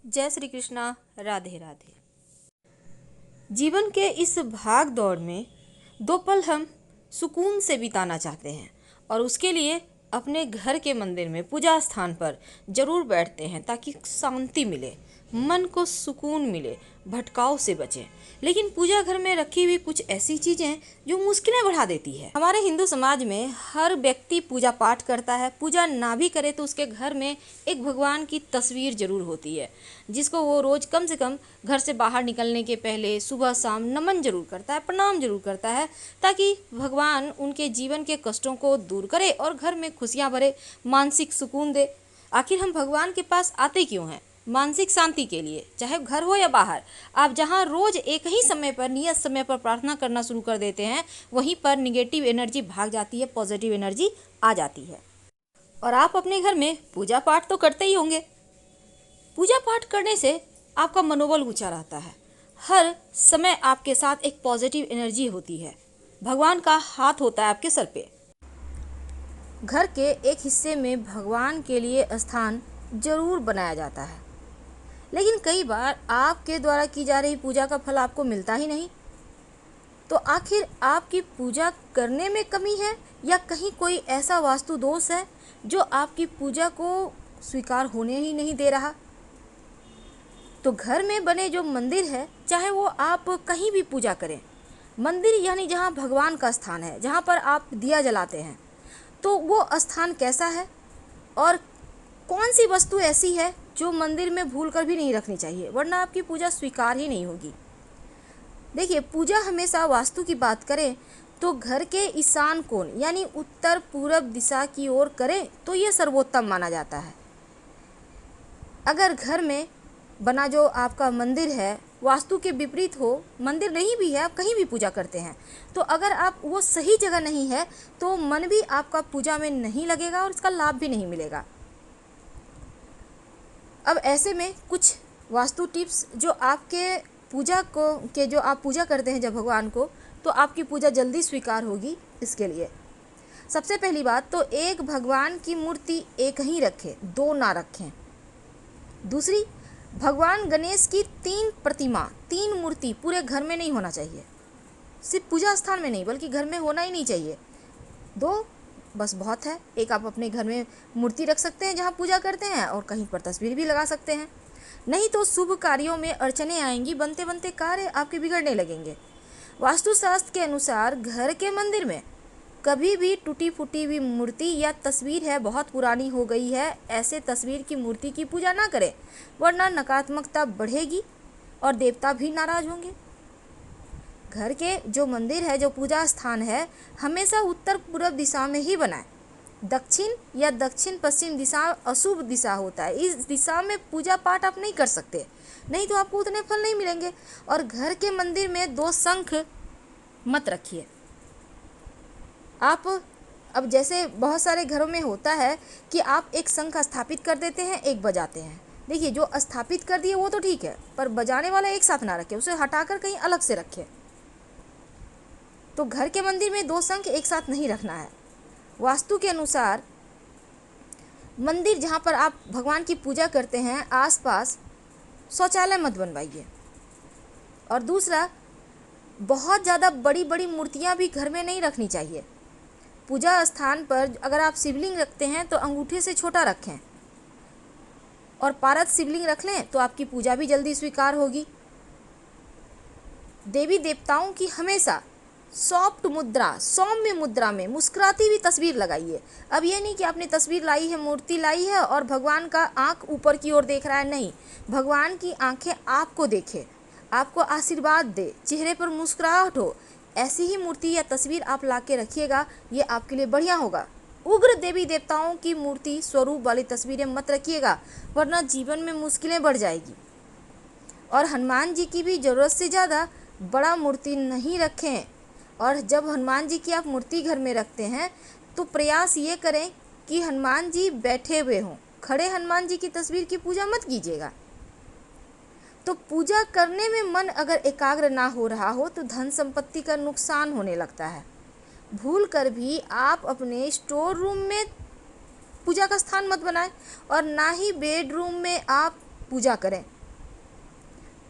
जय श्री कृष्णा। राधे राधे। जीवन के इस भाग दौड़ में दो पल हम सुकून से बिताना चाहते हैं और उसके लिए अपने घर के मंदिर में पूजा स्थान पर जरूर बैठते हैं ताकि शांति मिले, मन को सुकून मिले, भटकाव से बचें। लेकिन पूजा घर में रखी हुई कुछ ऐसी चीज़ें जो मुश्किलें बढ़ा देती है। हमारे हिंदू समाज में हर व्यक्ति पूजा पाठ करता है, पूजा ना भी करे तो उसके घर में एक भगवान की तस्वीर जरूर होती है जिसको वो रोज़ कम से कम घर से बाहर निकलने के पहले सुबह शाम नमन जरूर करता है, प्रणाम जरूर करता है, ताकि भगवान उनके जीवन के कष्टों को दूर करे और घर में खुशियाँ भरे, मानसिक सुकून दे। आखिर हम भगवान के पास आते क्यों हैं? मानसिक शांति के लिए, चाहे घर हो या बाहर। आप जहां रोज एक ही समय पर, नियत समय पर प्रार्थना करना शुरू कर देते हैं, वहीं पर निगेटिव एनर्जी भाग जाती है, पॉजिटिव एनर्जी आ जाती है। और आप अपने घर में पूजा पाठ तो करते ही होंगे। पूजा पाठ करने से आपका मनोबल ऊंचा रहता है, हर समय आपके साथ एक पॉजिटिव एनर्जी होती है, भगवान का हाथ होता है आपके सर पे। घर के एक हिस्से में भगवान के लिए स्थान जरूर बनाया जाता है, लेकिन कई बार आपके द्वारा की जा रही पूजा का फल आपको मिलता ही नहीं। तो आखिर आपकी पूजा करने में कमी है या कहीं कोई ऐसा वास्तु दोष है जो आपकी पूजा को स्वीकार होने ही नहीं दे रहा? तो घर में बने जो मंदिर है, चाहे वो आप कहीं भी पूजा करें, मंदिर यानी जहाँ भगवान का स्थान है, जहाँ पर आप दिया जलाते हैं, तो वो स्थान कैसा है और कौन सी वस्तु ऐसी है जो मंदिर में भूल कर भी नहीं रखनी चाहिए, वरना आपकी पूजा स्वीकार ही नहीं होगी। देखिए, पूजा हमेशा वास्तु की बात करें तो घर के ईशान कोण यानी उत्तर पूरब दिशा की ओर करें तो यह सर्वोत्तम माना जाता है। अगर घर में बना जो आपका मंदिर है वास्तु के विपरीत हो, मंदिर नहीं भी है, आप कहीं भी पूजा करते हैं, तो अगर आप वो सही जगह नहीं है तो मन भी आपका पूजा में नहीं लगेगा और इसका लाभ भी नहीं मिलेगा। अब ऐसे में कुछ वास्तु टिप्स जो आपके पूजा को जो आप पूजा करते हैं जब भगवान को, तो आपकी पूजा जल्दी स्वीकार होगी। इसके लिए सबसे पहली बात तो एक भगवान की मूर्ति एक ही रखें, दो ना रखें। दूसरी, भगवान गणेश की 3 प्रतिमा, 3 मूर्ति पूरे घर में नहीं होना चाहिए, सिर्फ पूजा स्थान में नहीं बल्कि घर में होना ही नहीं चाहिए। 2 बस बहुत है। एक आप अपने घर में मूर्ति रख सकते हैं जहाँ पूजा करते हैं और कहीं पर तस्वीर भी लगा सकते हैं, नहीं तो शुभ कार्यों में अड़चने आएंगी, बनते बनते कार्य आपके बिगड़ने लगेंगे। वास्तुशास्त्र के अनुसार घर के मंदिर में कभी भी टूटी फूटी हुई मूर्ति या तस्वीर है, बहुत पुरानी हो गई है, ऐसे तस्वीर की मूर्ति की पूजा ना करें, वरना नकारात्मकता बढ़ेगी और देवता भी नाराज होंगे। घर के जो मंदिर है, जो पूजा स्थान है, हमेशा उत्तर पूर्व दिशा में ही बनाएं। दक्षिण या दक्षिण पश्चिम दिशा अशुभ दिशा होता है, इस दिशा में पूजा पाठ आप नहीं कर सकते, नहीं तो आपको उतने फल नहीं मिलेंगे। और घर के मंदिर में 2 शंख मत रखिए आप। अब जैसे बहुत सारे घरों में होता है कि आप एक शंख स्थापित कर देते हैं, एक बजाते हैं। देखिए, जो स्थापित कर दिए वो तो ठीक है, पर बजाने वाला एक साथ ना रखें, उसे हटाकर कहीं अलग से रखें। तो घर के मंदिर में 2 शंख एक साथ नहीं रखना है। वास्तु के अनुसार मंदिर जहाँ पर आप भगवान की पूजा करते हैं आसपास शौचालय मत बनवाइए। और दूसरा, बहुत ज़्यादा बड़ी बड़ी मूर्तियाँ भी घर में नहीं रखनी चाहिए। पूजा स्थान पर अगर आप शिवलिंग रखते हैं तो अंगूठे से छोटा रखें और पारद शिवलिंग रख लें तो आपकी पूजा भी जल्दी स्वीकार होगी। देवी देवताओं की हमेशा सॉफ्ट मुद्रा, सौम्य मुद्रा में मुस्कुराती हुई तस्वीर लगाइए। अब ये नहीं कि आपने तस्वीर लाई है, मूर्ति लाई है और भगवान का आंख ऊपर की ओर देख रहा है, नहीं, भगवान की आंखें आपको देखे, आपको आशीर्वाद दे, चेहरे पर मुस्कुराहट हो, ऐसी ही मूर्ति या तस्वीर आप ला के रखिएगा, ये आपके लिए बढ़िया होगा। उग्र देवी देवताओं की मूर्ति स्वरूप वाली तस्वीरें मत रखिएगा, वरना जीवन में मुश्किलें बढ़ जाएगी। और हनुमान जी की भी ज़रूरत से ज़्यादा बड़ा मूर्ति नहीं रखें। और जब हनुमान जी की आप मूर्ति घर में रखते हैं तो प्रयास ये करें कि हनुमान जी बैठे हुए हों, खड़े हनुमान जी की तस्वीर की पूजा मत कीजिएगा। तो पूजा करने में मन अगर एकाग्र ना हो रहा हो तो धन संपत्ति का नुकसान होने लगता है। भूल कर भी आप अपने स्टोर रूम में पूजा का स्थान मत बनाएं और ना ही बेडरूम में आप पूजा करें।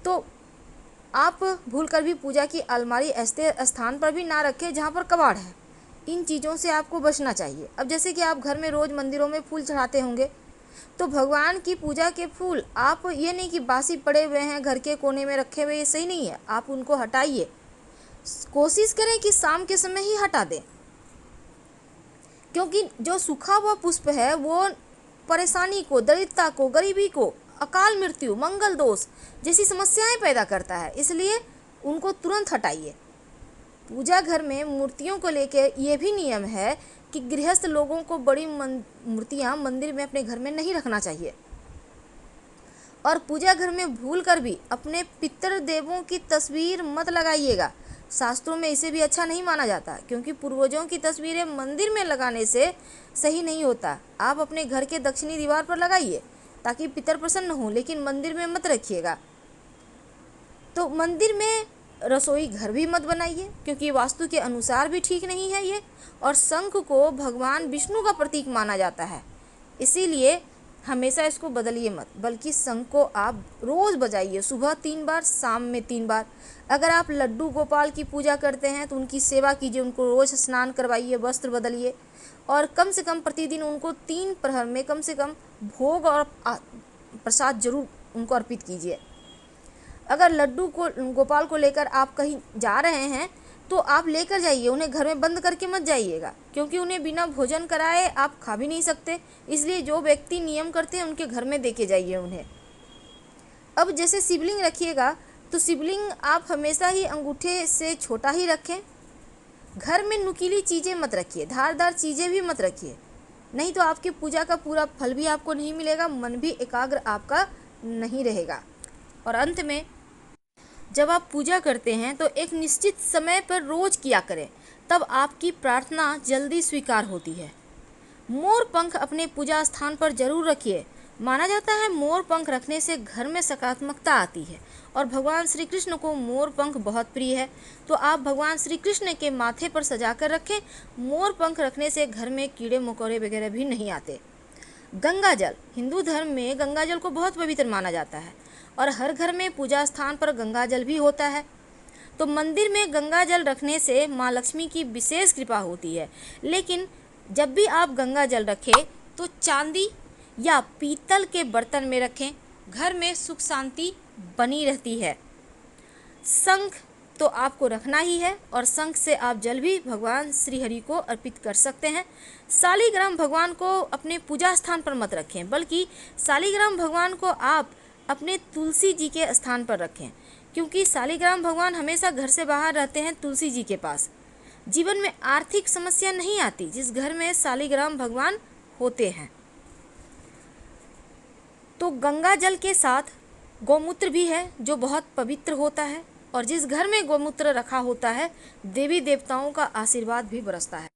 तो आप भूलकर भी पूजा की अलमारी ऐसे स्थान पर भी ना रखें जहाँ पर कबाड़ है। इन चीज़ों से आपको बचना चाहिए। अब जैसे कि आप घर में रोज़ मंदिरों में फूल चढ़ाते होंगे, तो भगवान की पूजा के फूल आप ये नहीं कि बासी पड़े हुए हैं घर के कोने में रखे हुए, ये सही नहीं है। आप उनको हटाइए, कोशिश करें कि शाम के समय ही हटा दें, क्योंकि जो सूखा हुआ पुष्प है वो परेशानी को, दरिद्रता को, गरीबी को, अकाल मृत्यु, मंगल दोष जैसी समस्याएं पैदा करता है। इसलिए उनको तुरंत हटाइए। पूजा घर में मूर्तियों को लेकर ये भी नियम है कि गृहस्थ लोगों को बड़ी मूर्तियां मंदिर में अपने घर में नहीं रखना चाहिए। और पूजा घर में भूलकर भी अपने पितृ देवों की तस्वीर मत लगाइएगा। शास्त्रों में इसे भी अच्छा नहीं माना जाता, क्योंकि पूर्वजों की तस्वीरें मंदिर में लगाने से सही नहीं होता। आप अपने घर के दक्षिणी दीवार पर लगाइए ताकि पितर प्रसन्न हो, लेकिन मंदिर में मत रखिएगा। तो मंदिर में रसोई घर भी मत बनाइए, क्योंकि वास्तु के अनुसार भी ठीक नहीं है ये। और शंख को भगवान विष्णु का प्रतीक माना जाता है, इसीलिए हमेशा इसको बदलिए मत, बल्कि शंख को आप रोज़ बजाइए, सुबह 3 बार, शाम में 3 बार। अगर आप लड्डू गोपाल की पूजा करते हैं तो उनकी सेवा कीजिए, उनको रोज़ स्नान करवाइए, वस्त्र बदलिए, और कम से कम प्रतिदिन उनको 3 प्रहर में कम से कम भोग और प्रसाद जरूर उनको अर्पित कीजिए। अगर लड्डू को गोपाल को लेकर आप कहीं जा रहे हैं तो आप लेकर जाइए, उन्हें घर में बंद करके मत जाइएगा, क्योंकि उन्हें बिना भोजन कराए आप खा भी नहीं सकते। इसलिए जो व्यक्ति नियम करते हैं उनके घर में देके जाइए उन्हें। अब जैसे शिवलिंग रखिएगा तो शिवलिंग आप हमेशा ही अंगूठे से छोटा ही रखें। घर में नुकीली चीज़ें मत रखिए, धारदार चीज़ें भी मत रखिए, नहीं तो आपकी पूजा का पूरा फल भी आपको नहीं मिलेगा, मन भी एकाग्र आपका नहीं रहेगा। और अंत में, जब आप पूजा करते हैं तो एक निश्चित समय पर रोज़ किया करें, तब आपकी प्रार्थना जल्दी स्वीकार होती है। मोर पंख अपने पूजा स्थान पर जरूर रखिए। माना जाता है मोर पंख रखने से घर में सकारात्मकता आती है, और भगवान श्री कृष्ण को मोर पंख बहुत प्रिय है। तो आप भगवान श्री कृष्ण के माथे पर सजा कर रखें। मोर पंख रखने से घर में कीड़े मकोड़े वगैरह भी नहीं आते। गंगा जल, हिंदू धर्म में गंगा जल को बहुत पवित्र माना जाता है, और हर घर में पूजा स्थान पर गंगा जल भी होता है। तो मंदिर में गंगा जल रखने से माँ लक्ष्मी की विशेष कृपा होती है। लेकिन जब भी आप गंगा जल रखें तो चांदी या पीतल के बर्तन में रखें, घर में सुख शांति बनी रहती है। शंख तो आपको रखना ही है, और शंख से आप जल भी भगवान श्री हरि को अर्पित कर सकते हैं। शालिग्राम भगवान को अपने पूजा स्थान पर मत रखें, बल्कि शालिग्राम भगवान को आप अपने तुलसी जी के स्थान पर रखें, क्योंकि शालिग्राम भगवान हमेशा घर से बाहर रहते हैं तुलसी जी के पास। जीवन में आर्थिक समस्या नहीं आती जिस घर में शालिग्राम भगवान होते हैं। तो गंगा जल के साथ गौमूत्र भी है जो बहुत पवित्र होता है, और जिस घर में गौमूत्र रखा होता है देवी देवताओं का आशीर्वाद भी बरसता है।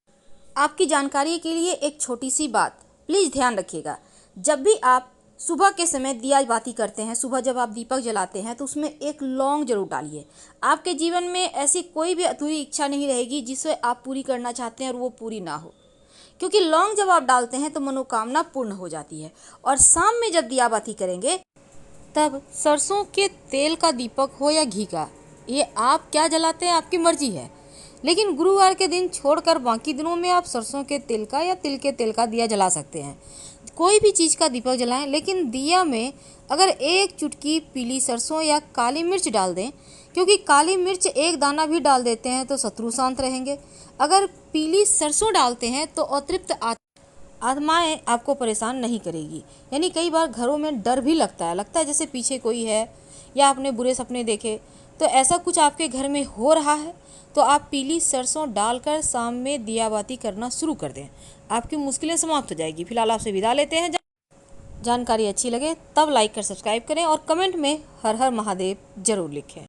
आपकी जानकारी के लिए एक छोटी सी बात प्लीज़ ध्यान रखिएगा। जब भी आप सुबह के समय दिया बाती करते हैं, सुबह जब आप दीपक जलाते हैं, तो उसमें एक लौंग जरूर डालिए। आपके जीवन में ऐसी कोई भी अधूरी इच्छा नहीं रहेगी जिसे आप पूरी करना चाहते हैं और वो पूरी ना हो, क्योंकि लौंग जब आप डालते हैं तो मनोकामना पूर्ण हो जाती है। और शाम में जब दिया बाती करेंगे तब सरसों के तेल का दीपक हो या घी का, ये आप क्या जलाते हैं आपकी मर्जी है, लेकिन गुरुवार के दिन छोड़कर बाकी दिनों में आप सरसों के तेल का या तिल के तेल का दिया जला सकते हैं। कोई भी चीज़ का दीपक जलाएं, लेकिन दिया में अगर एक चुटकी पीली सरसों या काली मिर्च डाल दें, क्योंकि काली मिर्च एक दाना भी डाल देते हैं तो शत्रु शांत रहेंगे। अगर पीली सरसों डालते हैं तो अतृप्त आत्माएं आपको परेशान नहीं करेगी। यानी कई बार घरों में डर भी लगता है जैसे पीछे कोई है या आपने बुरे सपने देखे, तो ऐसा कुछ आपके घर में हो रहा है तो आप पीली सरसों डालकर शाम में दिया बाती करना शुरू कर दें, आपकी मुश्किलें समाप्त हो जाएगी। फिलहाल आपसे विदा लेते हैं। जानकारी अच्छी लगे तब लाइक कर सब्सक्राइब करें, और कमेंट में हर हर महादेव जरूर लिखें।